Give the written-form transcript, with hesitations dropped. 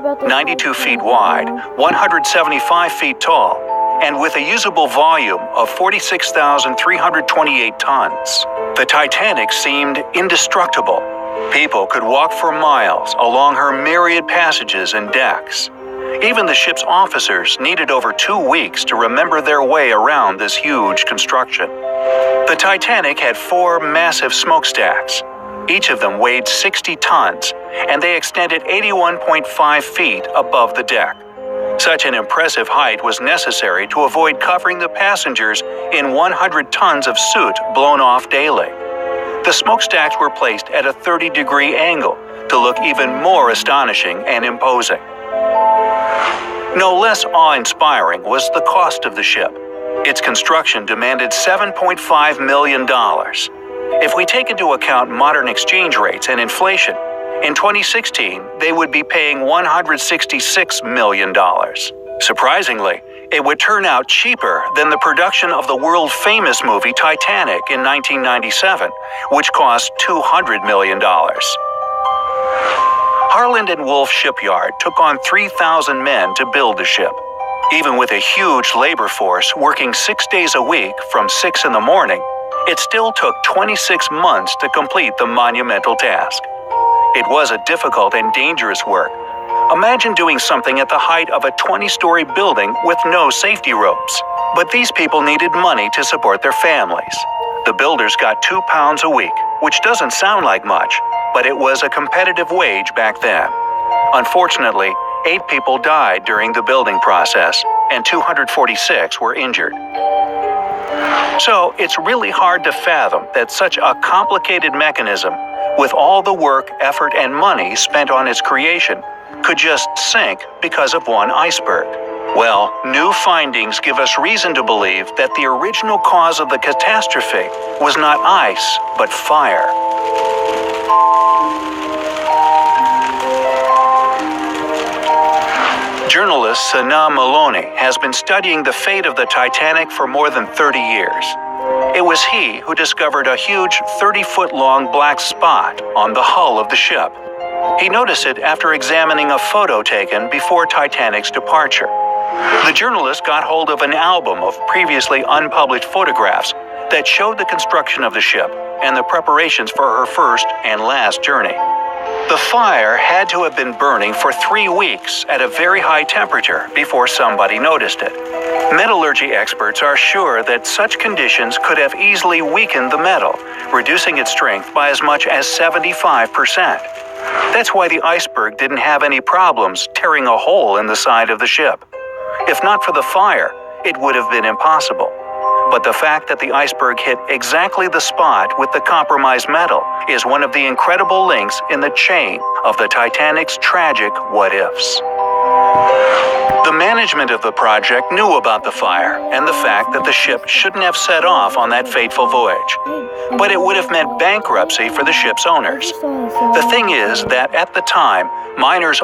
92 feet wide, 175 feet tall, and with a usable volume of 46,328 tons. The Titanic seemed indestructible. People could walk for miles along her myriad passages and decks. Even the ship's officers needed over 2 weeks to remember their way around this huge construction. The Titanic had 4 massive smokestacks. Each of them weighed 60 tons, and they extended 81.5 feet above the deck. Such an impressive height was necessary to avoid covering the passengers in 100 tons of soot blown off daily. The smokestacks were placed at a 30-degree angle to look even more astonishing and imposing. No less awe-inspiring was the cost of the ship. Its construction demanded $7.5 million. If we take into account modern exchange rates and inflation, in 2016, they would be paying $166 million. Surprisingly, it would turn out cheaper than the production of the world-famous movie Titanic in 1997, which cost $200 million. Harland and Wolff Shipyard took on 3,000 men to build the ship. Even with a huge labor force working 6 days a week from 6 in the morning, it still took 26 months to complete the monumental task. It was a difficult and dangerous work. Imagine doing something at the height of a 20-story building with no safety ropes. But these people needed money to support their families. The builders got £2 a week, which doesn't sound like much, but it was a competitive wage back then. Unfortunately, 8 people died during the building process, and 246 were injured. So it's really hard to fathom that such a complicated mechanism, with all the work, effort, and money spent on its creation, could just sink because of one iceberg. Well, new findings give us reason to believe that the original cause of the catastrophe was not ice, but fire. Journalist Sana Maloney has been studying the fate of the Titanic for more than 30 years. It was he who discovered a huge 30-foot-long black spot on the hull of the ship. He noticed it after examining a photo taken before Titanic's departure. The journalist got hold of an album of previously unpublished photographs that showed the construction of the ship and the preparations for her first and last journey. The fire had to have been burning for 3 weeks at a very high temperature before somebody noticed it. Metallurgy experts are sure that such conditions could have easily weakened the metal, reducing its strength by as much as 75%. That's why the iceberg didn't have any problems tearing a hole in the side of the ship. If not for the fire, it would have been impossible. But the fact that the iceberg hit exactly the spot with the compromised metal is one of the incredible links in the chain of the Titanic's tragic what-ifs. The management of the project knew about the fire and the fact that the ship shouldn't have set off on that fateful voyage. But it would have meant bankruptcy for the ship's owners. The thing is that at the time, miners